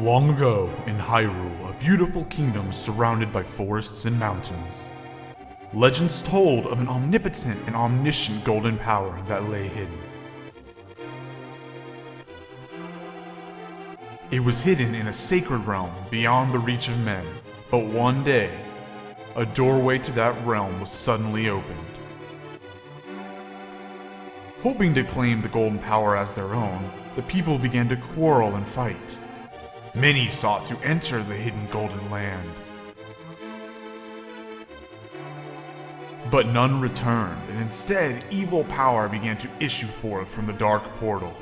Long ago, in Hyrule, a beautiful kingdom surrounded by forests and mountains, legends told of an omnipotent and omniscient golden power that lay hidden. It was hidden in a sacred realm beyond the reach of men, but one day, a doorway to that realm was suddenly opened. Hoping to claim the golden power as their own, the people began to quarrel and fight. Many sought to enter the hidden golden land, but none returned, and instead evil power began to issue forth from the dark portal.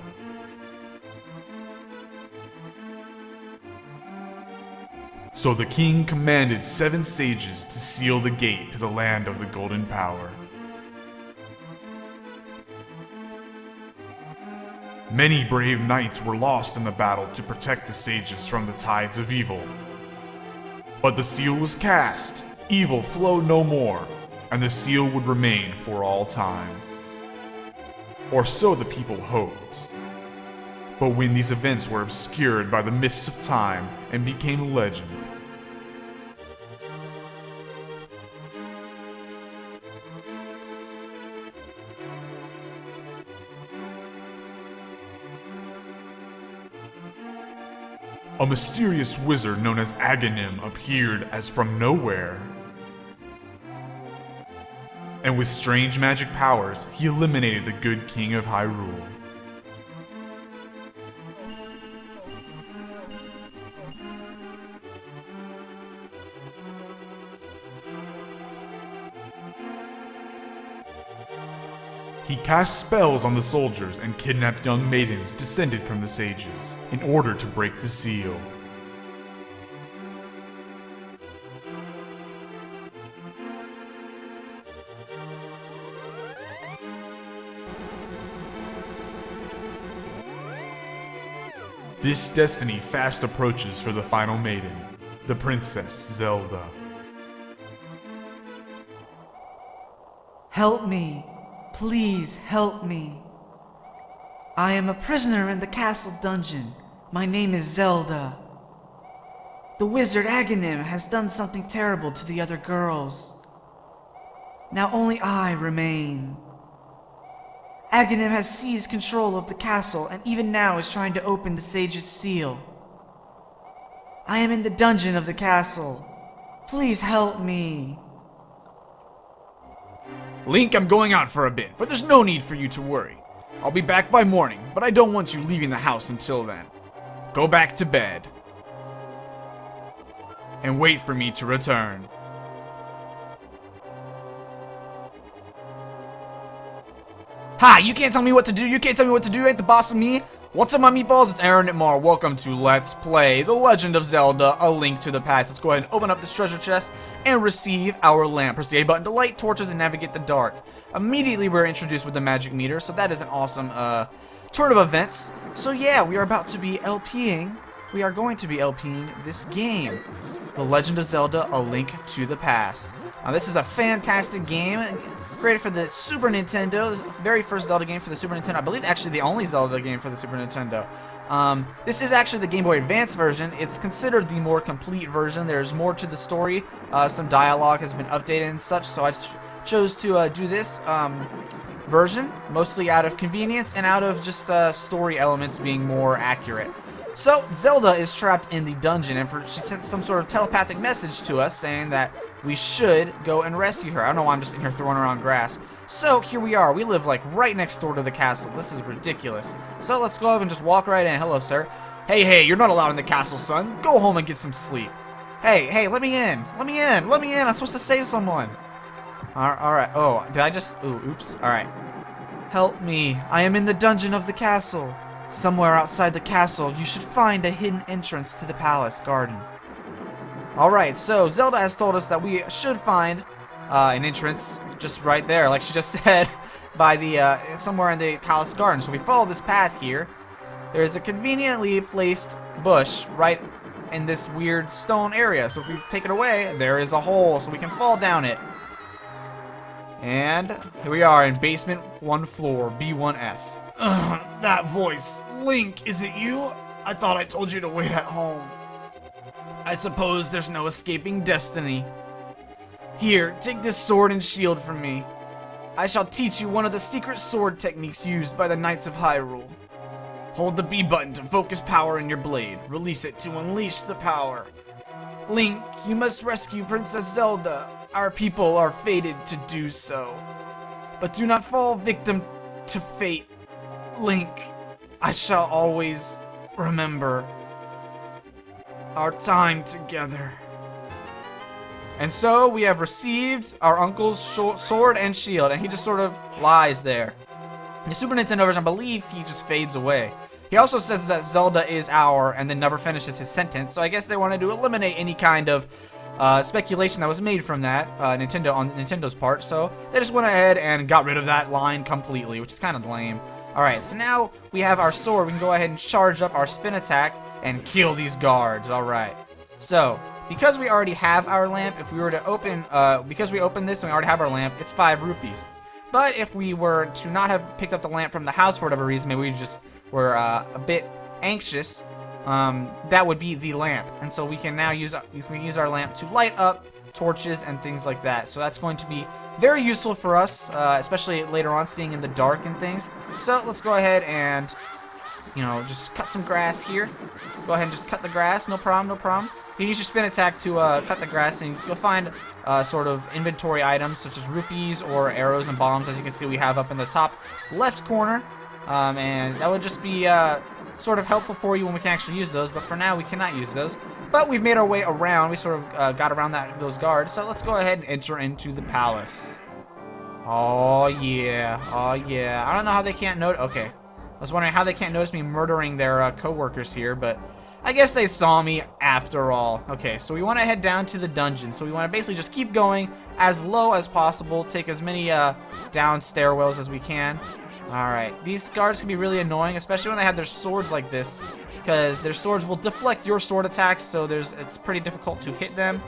So the king commanded 7 sages to seal the gate to the land of the golden power. Many brave knights were lost in the battle to protect the sages from the tides of evil. But the seal was cast, evil flowed no more, and the seal would remain for all time. Or so the people hoped. But when these events were obscured by the mists of time and became legend, a mysterious wizard known as Agahnim appeared as from nowhere. And with strange magic powers, he eliminated the good king of Hyrule. He cast spells on the soldiers and kidnapped young maidens descended from the sages in order to break the seal. This destiny fast approaches for the final maiden, the Princess Zelda. Help me. Please help me. I am a prisoner in the castle dungeon. My name is Zelda. The wizard Agahnim has done something terrible to the other girls. Now only I remain. Agahnim has seized control of the castle and even now is trying to open the sage's seal. I am in the dungeon of the castle. Please help me. Link, I'm going out for a bit, but there's no need for you to worry. I'll be back by morning, but I don't want you leaving the house until then. Go back to bed. And wait for me to return. Hi, you can't tell me what to do, you ain't the boss of me. What's up, my meatballs? It's Aaronitmar. Welcome to Let's Play The Legend of Zelda, A Link to the Past. Let's go ahead and open up this treasure chest and receive our lamp. Press the A button to light torches and navigate the dark. Immediately we're introduced with the magic meter, so that is an awesome turn of events. So yeah, we are about to be LPing. We are going to be LPing this game, The Legend of Zelda, A Link to the Past. Now this is a fantastic game. Created for the Super Nintendo, the very first Zelda game for the Super Nintendo. I believe actually the only Zelda game for the Super Nintendo. This is actually the Game Boy Advance version. It's considered the more complete version. There's more to the story. Some dialogue has been updated and such, so I chose to do this version, mostly out of convenience and out of just story elements being more accurate. So, Zelda is trapped in the dungeon, and she sent some sort of telepathic message to us saying that we should go and rescue her. I don't know why I'm just sitting here throwing around grass. So, here we are. We live, like, right next door to the castle. This is ridiculous. So, let's go over and just walk right in. Hello, sir. Hey, you're not allowed in the castle, son. Go home and get some sleep. Hey, let me in. Let me in. I'm supposed to save someone. Alright. Oh, did I just... Ooh, oops. Alright. Help me. I am in the dungeon of the castle. Somewhere outside the castle, you should find a hidden entrance to the palace garden. Alright, so Zelda has told us that we should find an entrance just right there, like she just said, by the somewhere in the palace garden. So we follow this path here. There is a conveniently placed bush right in this weird stone area. So if we take it away, there is a hole, so we can fall down it. And here we are in basement 1 floor, B1F. That voice. Link, is it you? I thought I told you to wait at home. I suppose there's no escaping destiny. Here, take this sword and shield from me. I shall teach you one of the secret sword techniques used by the Knights of Hyrule. Hold the B button to focus power in your blade. Release it to unleash the power. Link, you must rescue Princess Zelda. Our people are fated to do so. But do not fall victim to fate. Link, I shall always remember our time together. And so we have received our uncle's sword and shield, and he just sort of lies there. In the Super Nintendo version, I believe he just fades away. He also says that Zelda is our, and then never finishes his sentence, so I guess they wanted to eliminate any kind of speculation that was made from that on Nintendo's part, so they just went ahead and got rid of that line completely, which is kind of lame. Alright, so now we have our sword. We can go ahead and charge up our spin attack and kill these guards. Alright, so because we already have our lamp, if we were to open, because we opened this and we already have our lamp, it's 5 rupees. But if we were to not have picked up the lamp from the house for whatever reason, maybe we just were a bit anxious, that would be the lamp. And so we can now use our lamp to light up torches and things like that. So that's going to be very useful for us, especially later on, seeing in the dark and things. So let's go ahead and, you know, just cut some grass here. Go ahead and just cut the grass, no problem, no problem. You can use your spin attack to cut the grass, and you'll find sort of inventory items such as rupees or arrows and bombs. As you can see, we have up in the top left corner, and that would just be sort of helpful for you when we can actually use those. But for now, we cannot use those. But we've made our way around. We sort of got around those guards. So let's go ahead and enter into the palace. Oh yeah, oh yeah. I don't know how they can't notice. Okay, I was wondering how they can't notice me murdering their co-workers here, but I guess they saw me after all. Okay, so we want to head down to the dungeon. So we want to basically just keep going as low as possible, take as many down stairwells as we can. Alright, these guards can be really annoying, especially when they have their swords like this, because their swords will deflect your sword attacks, so it's pretty difficult to hit them.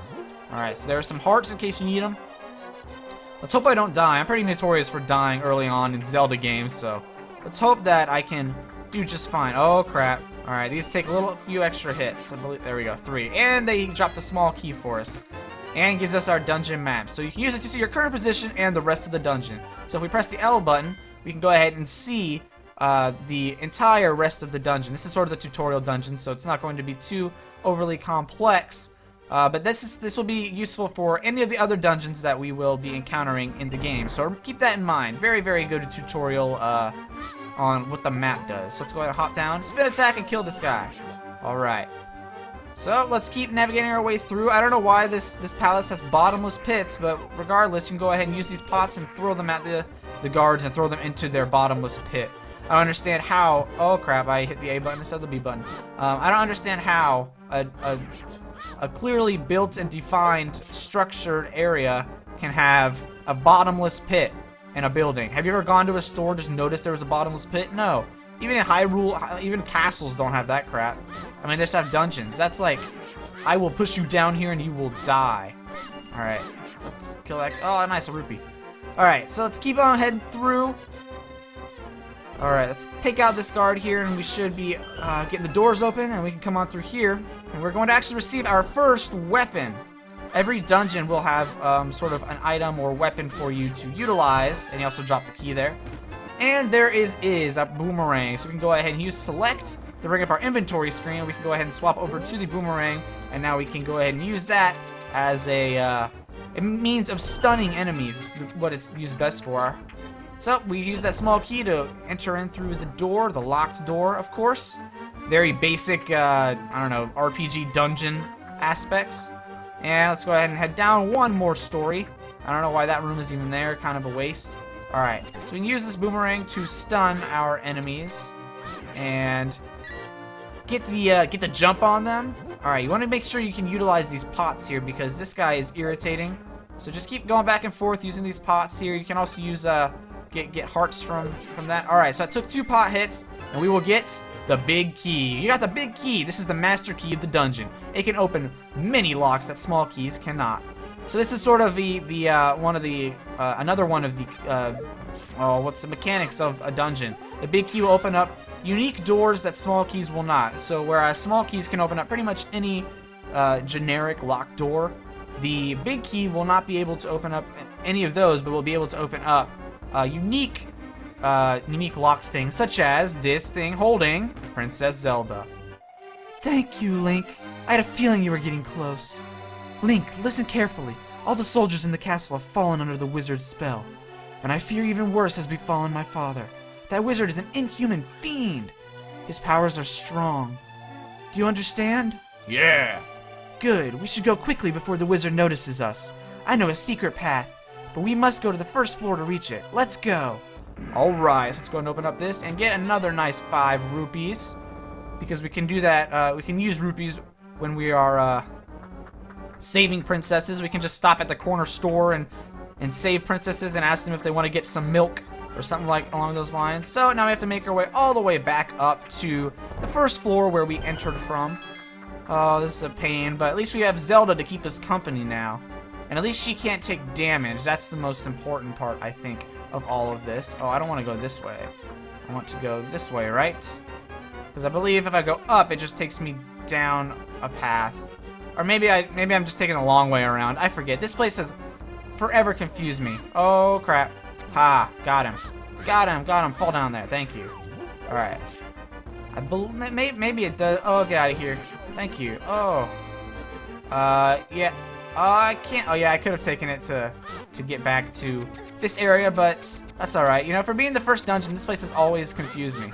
Alright, so there are some hearts in case you need them. Let's hope I don't die. I'm pretty notorious for dying early on in Zelda games, so let's hope that I can do just fine. Oh crap. Alright, these take a few extra hits. I believe, there we go, 3. And they dropped a small key for us. And gives us our dungeon map. So you can use it to see your current position and the rest of the dungeon. So if we press the L button, we can go ahead and see the entire rest of the dungeon. This is sort of the tutorial dungeon, so it's not going to be too overly complex. But this will be useful for any of the other dungeons that we will be encountering in the game. So keep that in mind. Very, very good tutorial on what the map does. So let's go ahead and hop down, spin attack, and kill this guy. Alright. So let's keep navigating our way through. I don't know why this palace has bottomless pits, but regardless, you can go ahead and use these pots and throw them at the guards and throw them into their bottomless pit. I don't understand how... Oh crap, I hit the A button instead of the B button. I don't understand how a clearly built and defined structured area can have a bottomless pit in a building. Have you ever gone to a store and just noticed there was a bottomless pit? No. Even in Hyrule, even castles don't have that crap. I mean, they just have dungeons. That's like, I will push you down here and you will die. Alright, let's kill that. Oh, nice, a rupee. Alright, so let's keep on heading through. Alright, let's take out this guard here, and we should be getting the doors open, and we can come on through here. And we're going to actually receive our first weapon. Every dungeon will have sort of an item or weapon for you to utilize, and you also drop the key there. And there is a boomerang, so we can go ahead and use select to bring up our inventory screen. We can go ahead and swap over to the boomerang, and now we can go ahead and use that as a means of stunning enemies, what it's used best for. So we use that small key to enter in through the door, the locked door, of course. Very basic, I don't know, RPG dungeon aspects. And let's go ahead and head down one more story. I don't know why that room is even there, kind of a waste. Alright, so we can use this boomerang to stun our enemies and get the jump on them. Alright, you want to make sure you can utilize these pots here because this guy is irritating. So just keep going back and forth using these pots here. You can also use get hearts from that. Alright, so I took 2 pot hits, and we will get the big key. You got the big key. This is the master key of the dungeon. It can open many locks that small keys cannot. So this is sort of another one of the what's the mechanics of a dungeon. The big key will open up unique doors that small keys will not. So whereas small keys can open up pretty much any generic locked door, the big key will not be able to open up any of those, but will be able to open up unique locked things, such as this thing holding Princess Zelda. Thank you, Link. I had a feeling you were getting close. Link, listen carefully. All the soldiers in the castle have fallen under the wizard's spell. And I fear even worse has befallen my father. That wizard is an inhuman fiend. His powers are strong. Do you understand? Yeah. Good. We should go quickly before the wizard notices us. I know a secret path, but we must go to the first floor to reach it. Let's go. Alright, so let's go and open up this and get another nice 5 rupees. Because we can do that, we can use rupees when we are saving princesses. We can just stop at the corner store and save princesses and ask them if they want to get some milk or something like along those lines. So now we have to make our way all the way back up to the first floor where we entered from. Oh, this is a pain, but at least we have Zelda to keep us company now. And at least she can't take damage. That's the most important part, I think, of all of this. Oh, I don't want to go this way. I want to go this way, right? Because I believe if I go up, it just takes me down a path. Or maybe I'm just taking a long way around. I forget. This place has forever confused me. Oh, crap. Ha, got him. Got him. Fall down there. Thank you. Alright. Maybe it does. Oh, get out of here. Thank you. Oh. Yeah. I can't. Oh, yeah, I could have taken it to get back to this area, but that's alright. You know, for being the first dungeon, this place has always confused me.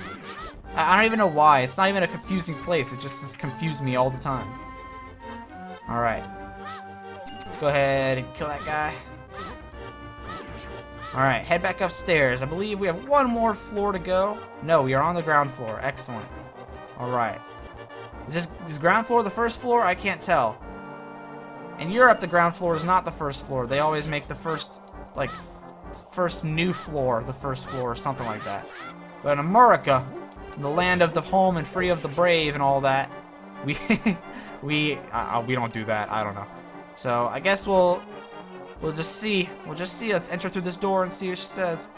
I don't even know why. It's not even a confusing place. It just has confused me all the time. Alright. Let's go ahead and kill that guy. Alright, head back upstairs. I believe we have one more floor to go. No, we are on the ground floor. Excellent. Alright. Is ground floor the first floor? I can't tell. In Europe, the ground floor is not the first floor. They always make the first new floor the first floor or something like that. But in America, in the land of the home and free of the brave and all that, we don't do that. I don't know. So I guess we'll just see. We'll just see. Let's enter through this door and see what she says.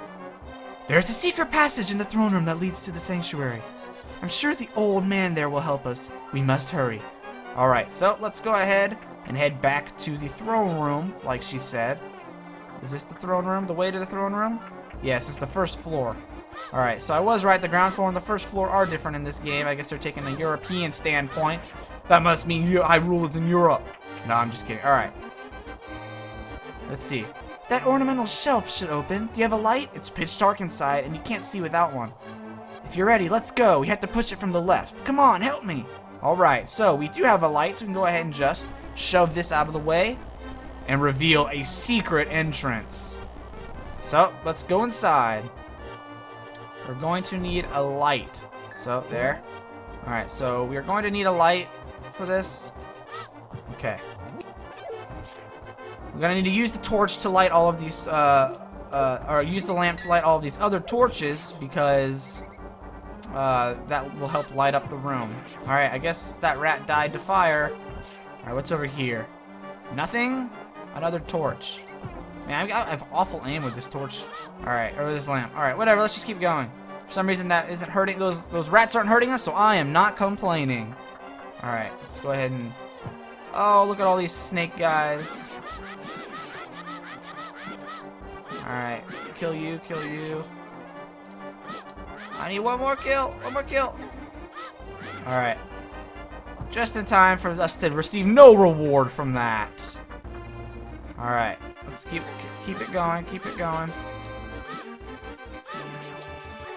There's a secret passage in the throne room that leads to the sanctuary. I'm sure the old man there will help us. We must hurry. Alright, so let's go ahead and head back to the throne room, like she said. Is this the throne room? The way to the throne room? Yes, it's the first floor. Alright, so I was right. The ground floor and the first floor are different in this game. I guess they're taking a European standpoint. That must mean Hyrule is in Europe. No, I'm just kidding. Alright. Let's see. That ornamental shelf should open. Do you have a light? It's pitch dark inside, and you can't see without one. If you're ready, let's go. We have to push it from the left. Come on, help me. Alright, so we do have a light, so we can go ahead and just shove this out of the way and reveal a secret entrance. So, let's go inside. We're going to need a light. So, there. Alright, so we're going to need a light for this. Okay. We're going to need to use the torch to light all of these, or use the lamp to light all of these other torches, because that will help light up the room. Alright, I guess that rat died to fire. Alright, what's over here? Nothing? Another torch. Man, I have awful aim with this torch. Alright, or this lamp. Alright, whatever, let's just keep going. For some reason that isn't hurting, those rats aren't hurting us, so I am not complaining. Alright, let's go ahead and... Oh, look at all these snake guys. Alright, kill you, kill you. I need one more kill, one more kill. Alright. Just in time for us to receive no reward from that. Alright, let's keep it going, keep it going.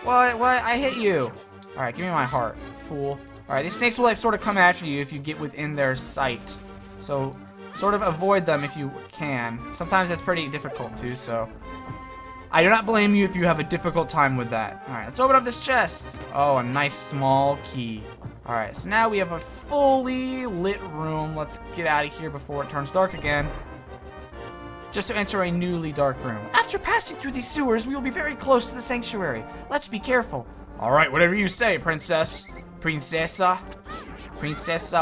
What? I hit you. Alright, give me my heart, fool. Alright, these snakes will like sort of come after you if you get within their sight. So, sort of avoid them if you can. Sometimes it's pretty difficult too, so... I do not blame you if you have a difficult time with that. Alright, let's open up this chest. Oh, a nice small key. Alright, so now we have a fully lit room. Let's get out of here before it turns dark again. Just to enter a newly dark room. After passing through these sewers, we will be very close to the sanctuary. Let's be careful. Alright, whatever you say, Princess. Princessa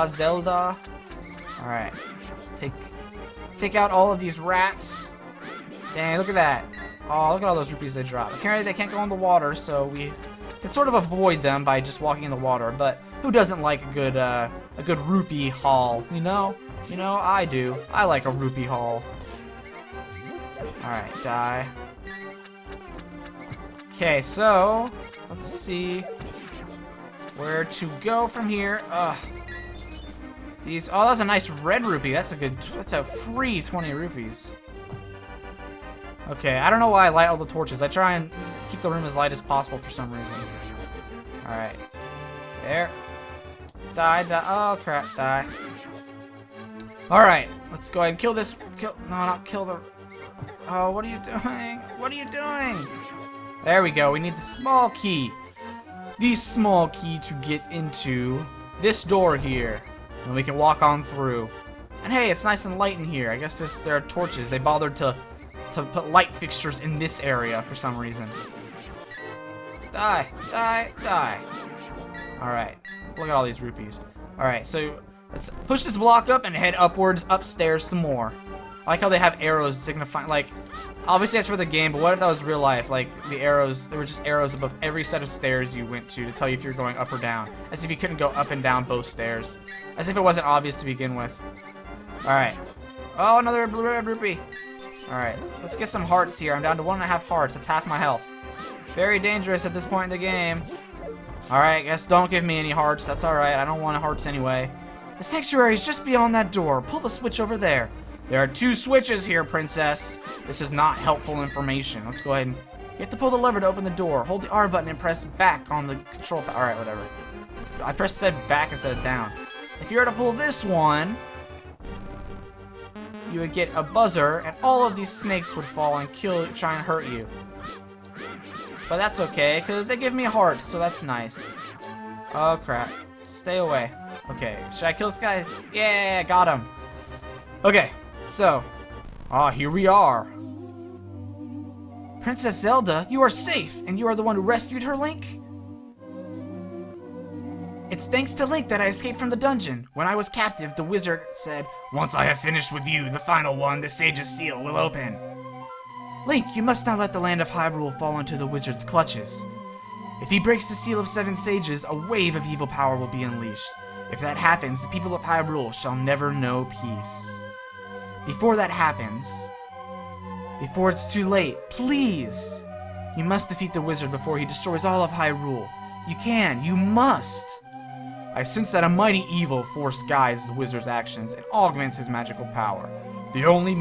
Zelda. Alright, let's take out all of these rats. Dang, look at that. Oh, look at all those rupees they drop. Apparently they can't go in the water, so we can sort of avoid them by just walking in the water, but who doesn't like a good rupee haul, you know? You know, I do. I like a rupee haul. Alright, die. Okay, so let's see where to go from here. Ugh. These, oh, that was a nice red rupee. That's a free 20 rupees. Okay, I don't know why I light all the torches. I try and keep the room as light as possible for some reason. Alright. There. Die, die. Oh, crap, die. Alright, let's go ahead and kill this. No, not kill the... Oh, what are you doing? What are you doing? There we go. We need the small key. The small key to get into this door here. And we can walk on through. And hey, it's nice and light in here. I guess there are torches. They bothered to put light fixtures in this area for some reason. Die, die, die. Alright, look at all these rupees. Alright, so let's push this block up and head upwards, upstairs some more. I like how they have arrows signifying, like, obviously that's for the game, but what if that was real life? Like, the arrows, there were just arrows above every set of stairs you went to tell you if you're going up or down. As if you couldn't go up and down both stairs. As if it wasn't obvious to begin with. Alright. Oh, another blue red rupee. Alright, let's get some hearts here. I'm down to 1.5 hearts. That's half my health. Very dangerous at this point in the game. Alright, guess don't give me any hearts. That's alright. I don't want hearts anyway. The sanctuary is just beyond that door. Pull the switch over there. There are 2 switches here, princess. This is not helpful information. Let's go ahead and... You have to pull the lever to open the door. Hold the R button and press back on the control pad. Alright, whatever. I said back instead of down. If you were to pull this one... you would get a buzzer, and all of these snakes would fall and try and hurt you. But that's okay, because they give me hearts, so that's nice. Oh, crap. Stay away. Okay, should I kill this guy? Yeah, got him. Okay, so... here we are. Princess Zelda, you are safe, and you are the one who rescued her, Link? It's thanks to Link that I escaped from the dungeon. When I was captive, the wizard said, "Once I have finished with you, the final one, the Sage's seal, will open." Link, you must not let the land of Hyrule fall into the wizard's clutches. If he breaks the seal of 7 sages, a wave of evil power will be unleashed. If that happens, the people of Hyrule shall never know peace. Before that happens, before it's too late, please, you must defeat the wizard before he destroys all of Hyrule. You can, you must. I sense that a mighty evil force guides the wizard's actions and augments his magical power. The only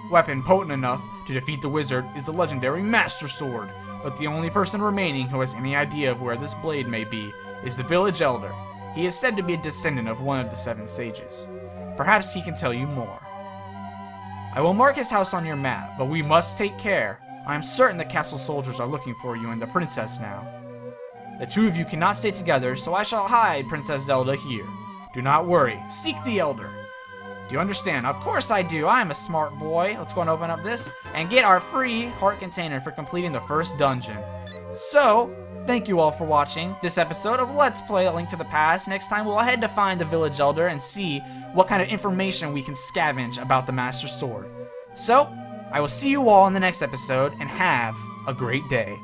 weapon potent enough to defeat the wizard is the legendary Master Sword, but the only person remaining who has any idea of where this blade may be is the village elder. He is said to be a descendant of one of the 7 sages. Perhaps he can tell you more. I will mark his house on your map, but we must take care. I am certain the castle soldiers are looking for you and the princess now. The 2 of you cannot stay together, so I shall hide Princess Zelda here. Do not worry. Seek the elder. Do you understand? Of course I do. I am a smart boy. Let's go and open up this and get our free heart container for completing the first dungeon. So, thank you all for watching this episode of Let's Play A Link to the Past. Next time we'll head to find the village elder and see what kind of information we can scavenge about the Master Sword. So, I will see you all in the next episode and have a great day.